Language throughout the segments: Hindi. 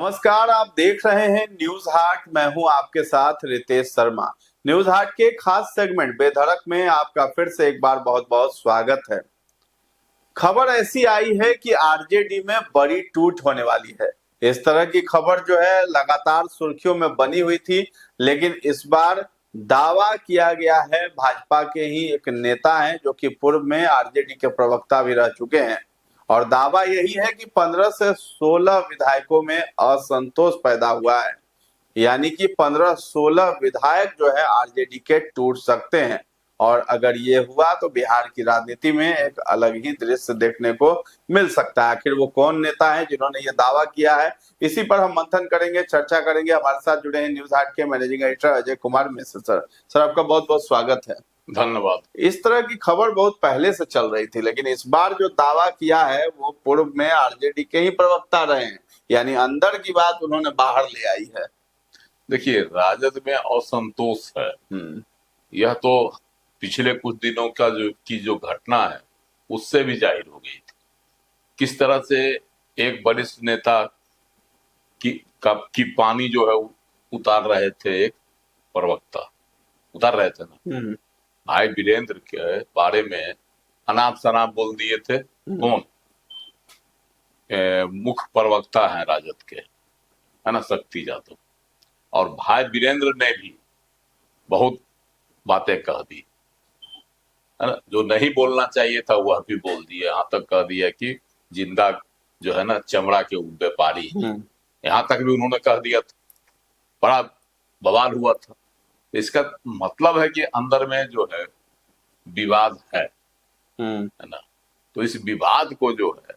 नमस्कार, आप देख रहे हैं न्यूज हाट। मैं हूं आपके साथ रितेश शर्मा। न्यूज हाट के खास सेगमेंट बेधड़क में आपका फिर से एक बार बहुत बहुत स्वागत है। खबर ऐसी आई है कि आरजेडी में बड़ी टूट होने वाली है। इस तरह की खबर जो है लगातार सुर्खियों में बनी हुई थी, लेकिन इस बार दावा किया गया है भाजपा के ही एक नेता हैं जो कि पूर्व में आरजेडी के प्रवक्ता भी रह चुके हैं, और दावा यही है कि 15 से 16 विधायकों में असंतोष पैदा हुआ है। यानी कि 15-16 विधायक जो है आरजेडी के टूट सकते हैं, और अगर ये हुआ तो बिहार की राजनीति में एक अलग ही दृश्य देखने को मिल सकता है। आखिर वो कौन नेता है जिन्होंने ये दावा किया है, इसी पर हम मंथन करेंगे, चर्चा करेंगे। हमारे साथ जुड़े हैं न्यूज हाट के managing editor Ajay Kumar Mishra sir. Sir, आपका बहुत बहुत स्वागत है। धन्यवाद। इस तरह की खबर बहुत पहले से चल रही थी, लेकिन इस बार जो दावा किया है वो पूर्व में आरजेडी के ही प्रवक्ता रहे हैं, यानी अंदर की बात उन्होंने बाहर ले आई है। देखिए, राजद में असंतोष है, यह तो पिछले कुछ दिनों का जो घटना है उससे भी जाहिर हो गई थी। किस तरह से एक वरिष्ठ नेता की पानी जो है उतार रहे थे, एक प्रवक्ता उतार रहे थे ना। भाई वीरेंद्र के बारे में अनाप शनाप बोल दिए थे। कौन? मुख्य प्रवक्ता है राजद के, है ना, शक्ति यादव। और भाई वीरेंद्र ने भी बहुत बातें कह दी, है ना, जो नहीं बोलना चाहिए था वह भी बोल दिया। यहाँ तक कह दिया कि जिंदा जो है ना चमड़ा के व्यापारी, यहाँ तक भी उन्होंने कह दिया था। बड़ा बवाल हुआ था। इसका मतलब है कि अंदर में जो है विवाद है ना। तो इस विवाद को जो है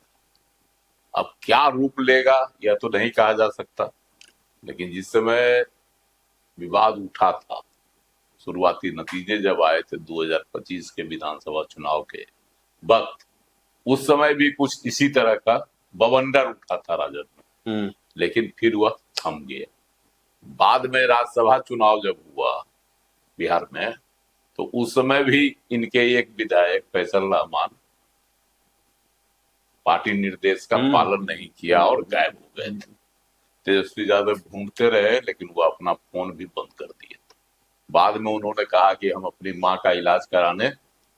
अब क्या रूप लेगा यह तो नहीं कहा जा सकता, लेकिन जिस समय विवाद उठा था, शुरुआती नतीजे जब आए थे 2025 के विधानसभा चुनाव के वक्त, उस समय भी कुछ इसी तरह का बवंडर उठा था राजद में, लेकिन फिर वह थम गया। बाद में राज्यसभा चुनाव जब हुआ बिहार में, तो उस समय भी इनके एक विधायक फैसल रहमान पार्टी निर्देश का पालन नहीं किया और गायब हो गए थे। तेजस्वी यादव ढूंढते रहे, लेकिन वो अपना फोन भी बंद कर दिए थे। बाद में उन्होंने कहा कि हम अपनी माँ का इलाज कराने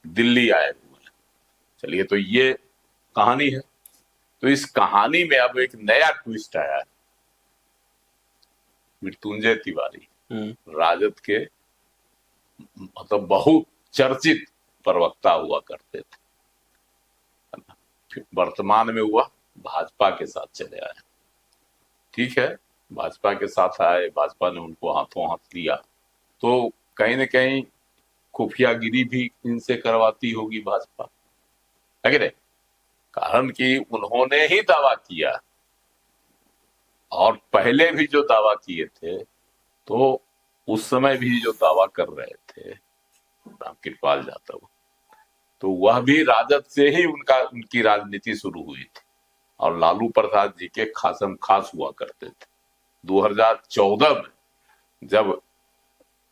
दिल्ली आए हुए हैं। चलिए, तो ये कहानी है। तो इस कहानी में अब एक नया ट्विस्ट आया है। मृत्युंजय तिवारी राजद के मतलब बहुत चर्चित प्रवक्ता हुआ करते थे, वर्तमान में हुआ भाजपा के साथ चले आए। ठीक है, भाजपा के साथ आए, भाजपा ने उनको हाथों हाथ लिया, तो कहीं न कहीं खुफियागिरी भी इनसे करवाती होगी भाजपा, है कि नहीं? कारण कि उन्होंने ही दावा किया, और पहले भी जो दावा किए थे, तो उस समय भी जो दावा कर रहे थे रामकृपाल यादव, तो वह भी राजद से ही उनकी राजनीति शुरू हुई थी, और लालू प्रसाद जी के खासम खास हुआ करते थे। 2014 में जब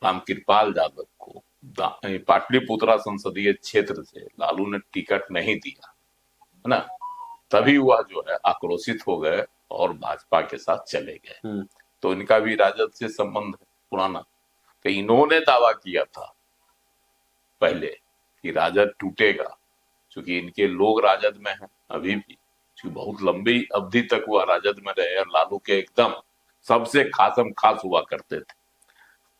रामकृपाल यादव को पाटलिपुत्रा संसदीय क्षेत्र से लालू ने टिकट नहीं दिया, है ना, तभी वह जो है आक्रोशित हो गए और भाजपा के साथ चले गए। तो इनका भी राजद से संबंध है पुराना। तो इन्होंने दावा किया था पहले कि राजद टूटेगा, क्योंकि इनके लोग राजद में हैं अभी भी, क्योंकि बहुत लंबी अवधि तक वह राजद में रहे और लालू के एकदम सबसे खासम खास हुआ करते थे।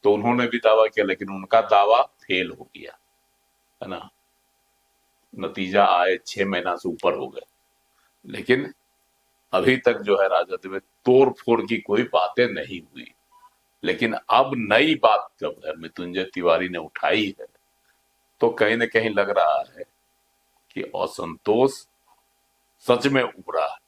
तो उन्होंने भी दावा किया, लेकिन उनका दावा फेल हो गया, है ना। नतीजा आए 6 महीना से ऊपर हो गए, लेकिन अभी तक जो है राजद में तोड़ फोड़ की कोई बातें नहीं हुई। लेकिन अब नई बात जब है मृत्युंजय तिवारी ने उठाई है, तो कहीं न कहीं लग रहा है कि असंतोष सच में उभरा है।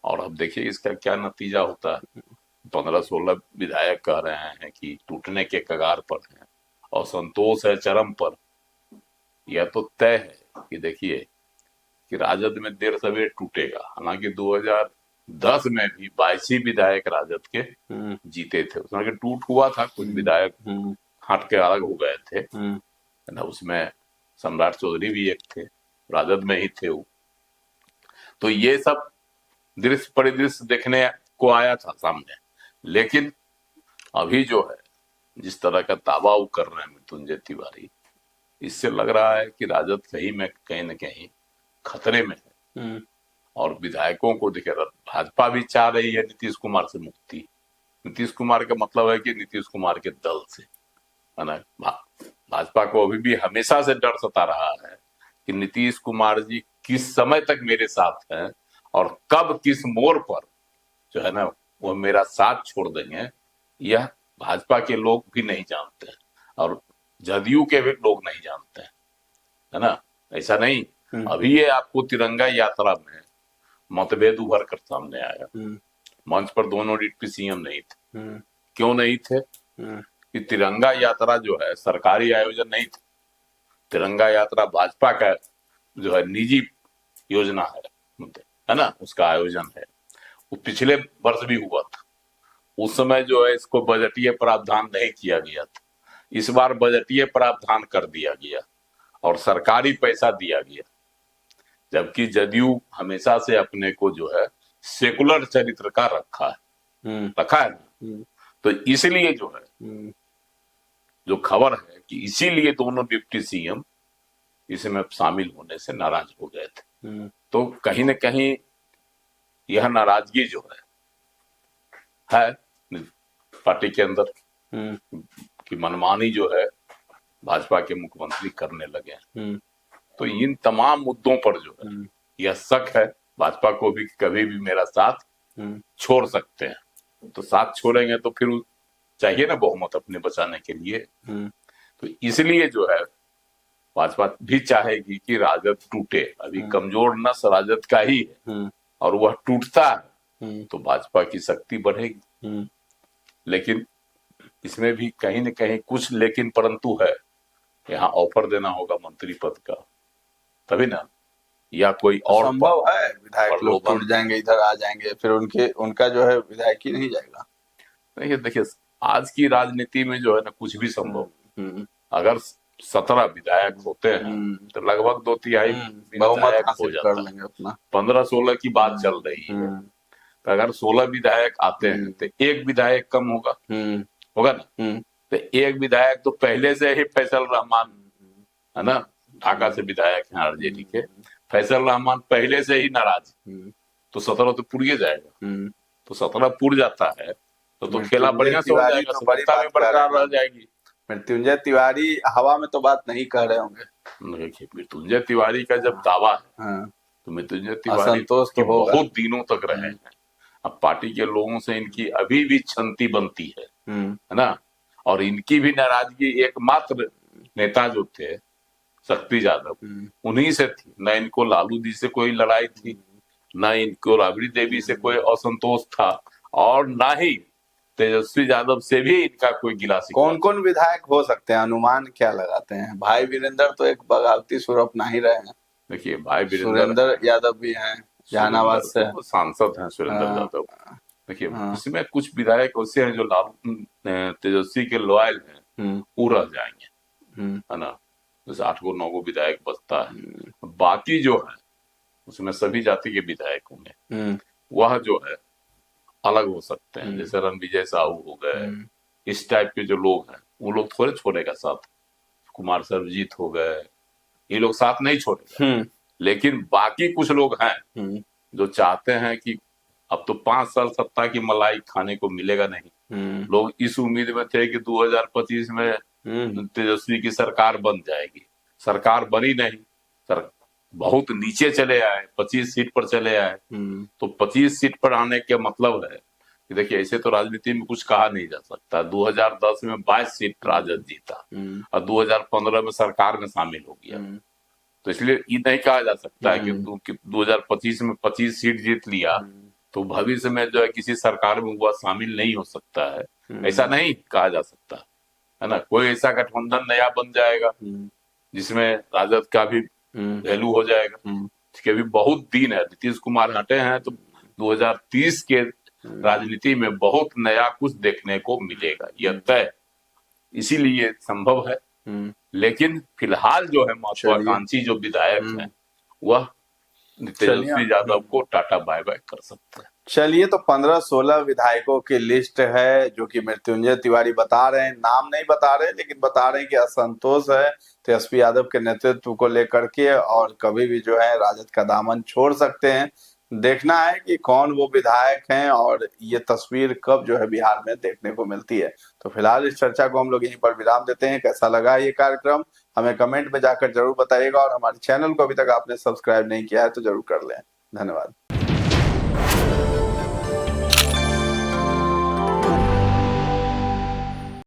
और अब देखिए इसका क्या नतीजा होता है। 15-16 विधायक कह रहे हैं कि टूटने के कगार पर हैं, असंतोष है चरम पर। यह तो तय है कि देखिए कि राजद में देर सवेर टूटेगा। हालांकि 2010 में भी 22 विधायक राजद के जीते थे, उसमें टूट हुआ था, कुछ विधायक हट के अलग हो गए थे, है ना। उसमें सम्राट चौधरी भी एक थे, राजद में ही थे वो। तो ये सब दृश्य परिदृश्य देखने को आया था सामने। लेकिन अभी जो है जिस तरह का दावा वो कर रहे हैं मृत्युंजय तिवारी, इससे लग रहा है कि राजद कहीं न कहीं खतरे में है। और विधायकों को देखिए, भाजपा भी चाह रही है नीतीश कुमार से मुक्ति। नीतीश कुमार का मतलब है कि नीतीश कुमार के दल से, है ना। भाजपा को अभी भी हमेशा से डर सता रहा है कि नीतीश कुमार जी किस समय तक मेरे साथ हैं और कब किस मोड़ पर जो है ना वो मेरा साथ छोड़ देंगे, यह भाजपा के लोग भी नहीं जानते हैं और जदयू के भी लोग नहीं जानते हैं, है ना। ऐसा नहीं, अभी ये आपको तिरंगा यात्रा में मतभेद उभर कर सामने आया। मंच पर दोनों डिप्टी सीएम नहीं थे। क्यों नहीं थे? कि तिरंगा यात्रा जो है सरकारी आयोजन नहीं था। तिरंगा यात्रा भाजपा का जो है निजी योजना है ना, उसका आयोजन है। वो पिछले वर्ष भी हुआ था। उस समय जो है इसको बजटीय प्रावधान नहीं किया गया था। इस बार बजटीय प्रावधान कर दिया गया और सरकारी पैसा दिया गया, जबकि जदयू हमेशा से अपने को जो है सेकुलर चरित्र का रखा है ना। तो इसलिए जो है जो खबर है कि इसीलिए दोनों डिप्टी सीएम इसमें शामिल होने से नाराज हो गए थे। तो कहीं न कहीं यह नाराजगी जो है पार्टी के अंदर कि मनमानी जो है भाजपा के मुख्यमंत्री करने लगे हैं। तो इन तमाम मुद्दों पर जो है यह शक है भाजपा को भी, कभी भी मेरा साथ छोड़ सकते हैं। तो साथ छोड़ेंगे तो फिर चाहिए ना बहुमत अपने बचाने के लिए। तो इसलिए जो है भाजपा भी चाहेगी कि राजद टूटे। अभी कमजोर नस राजद का ही है और वह टूटता है तो भाजपा की शक्ति बढ़ेगी। लेकिन इसमें भी कहीं न कहीं कुछ लेकिन परंतु है। यहाँ ऑफर देना होगा मंत्री पद का, तभी ना, या कोई और संभव है विधायक लोग टूट जाएंगे, इधर आ जाएंगे, फिर उनका जो है विधायक ही नहीं जाएगा। देखिए आज की राजनीति में जो है ना कुछ भी संभव। अगर 17 विधायक होते हैं तो लगभग 2/3 बहुमत हासिल कर लेंगे अपना। 15-16 की बात चल रही है। तो अगर 16 विधायक आते हैं तो एक विधायक कम होगा ना। तो एक विधायक तो पहले से ही फैसल रहमान, है ना, ढाका से विधायक हैं आरजेडी के, फैसल रहमान पहले से ही नाराज। तो 17 तो पुर जाएगा। तो 17 पुर जाता है तो खेला बढ़िया से हो जाएगा, सत्ता में बरकरार रह जाएगी। मृत्युंजय तिवारी हवा में तो बात नहीं कर रहे होंगे। देखिए मृत्युंजय तिवारी का जब दावा है तो मृत्युंजय तिवारी तो बहुत दिनों तक रहे हैं। अब पार्टी के लोगों से इनकी अभी भी छंती बनती है ना। और इनकी भी नाराजगी एकमात्र नेता जो थे शक्ति यादव, उन्हीं से थी। न इनको लालू जी से कोई लड़ाई थी, न इनको राबड़ी देवी से कोई असंतोष था, और न ही तेजस्वी यादव से भी इनका कोई गिला शिकवा। कौन कौन विधायक हो सकते हैं, अनुमान क्या लगाते हैं? भाई वीरेंद्र तो एक बगावती सुर अपना ही रहे हैं। देखिए भाई सुरेंद्र यादव भी हैं, जहानाबाद से सांसद हैं सुरेंद्र यादव। देखिए इसमें कुछ विधायक ऐसे हैं जो लालू तेजस्वी के लॉयल हैं, वो रह जाएंगे, है ना। जैसे 8-9 विधायक बचता है। बाकी जो है उसमें सभी जाति के विधायक होंगे, वह जो है अलग हो सकते हैं। जैसे रणविजय साहू हो गए, इस टाइप के जो लोग हैं वो लोग थोड़े छोड़ेगा साथ। कुमार सर्वजीत हो गए, ये लोग साथ नहीं छोड़ेगा। लेकिन बाकी कुछ लोग हैं जो चाहते हैं कि अब तो 5 साल सत्ता की मलाई खाने को मिलेगा नहीं। लोग इस उम्मीद में थे कि 2025 में तेजस्वी की सरकार बन जाएगी। सरकार बनी नहीं, बहुत नीचे चले आए, 25 सीट पर चले आए। तो 25 सीट पर आने के मतलब है कि देखिए ऐसे तो राजनीति में कुछ कहा नहीं जा सकता। 2010 में 22 सीट राजद जीता और 2015 में सरकार में शामिल हो गया। तो इसलिए ये नहीं कहा जा सकता है कि 2025 में 25 सीट जीत लिया तो भविष्य में जो है किसी सरकार में हुआ शामिल नहीं हो सकता है। ऐसा नहीं कहा जा सकता, है ना। कोई ऐसा गठबंधन नया बन जाएगा जिसमें राजद का भी वैल्यू हो जाएगा। इसके भी बहुत दिन है। नीतीश कुमार हटे हैं तो 2030 के राजनीति में बहुत नया कुछ देखने को मिलेगा, यह तय। इसीलिए संभव है। लेकिन फिलहाल जो है महत्वाकांक्षी जो विधायक है वह तेजस्वी यादव को टाटा बाय बाय कर सकते हैं। चलिए, तो 15-16 विधायकों की लिस्ट है जो कि मृत्युंजय तिवारी बता रहे हैं, नाम नहीं बता रहे लेकिन बता रहे हैं कि असंतोष है तेजस्वी यादव के नेतृत्व को लेकर के, और कभी भी जो है राजद का दामन छोड़ सकते हैं। देखना है कि कौन वो विधायक हैं और ये तस्वीर कब जो है बिहार में देखने को मिलती है। तो फिलहाल इस चर्चा को हम लोग यहीं पर विराम देते हैं। कैसा लगा ये कार्यक्रम हमें कमेंट में जाकर जरूर बताइएगा, और हमारे चैनल को अभी तक आपने सब्सक्राइब नहीं किया है तो जरूर कर लें। धन्यवाद।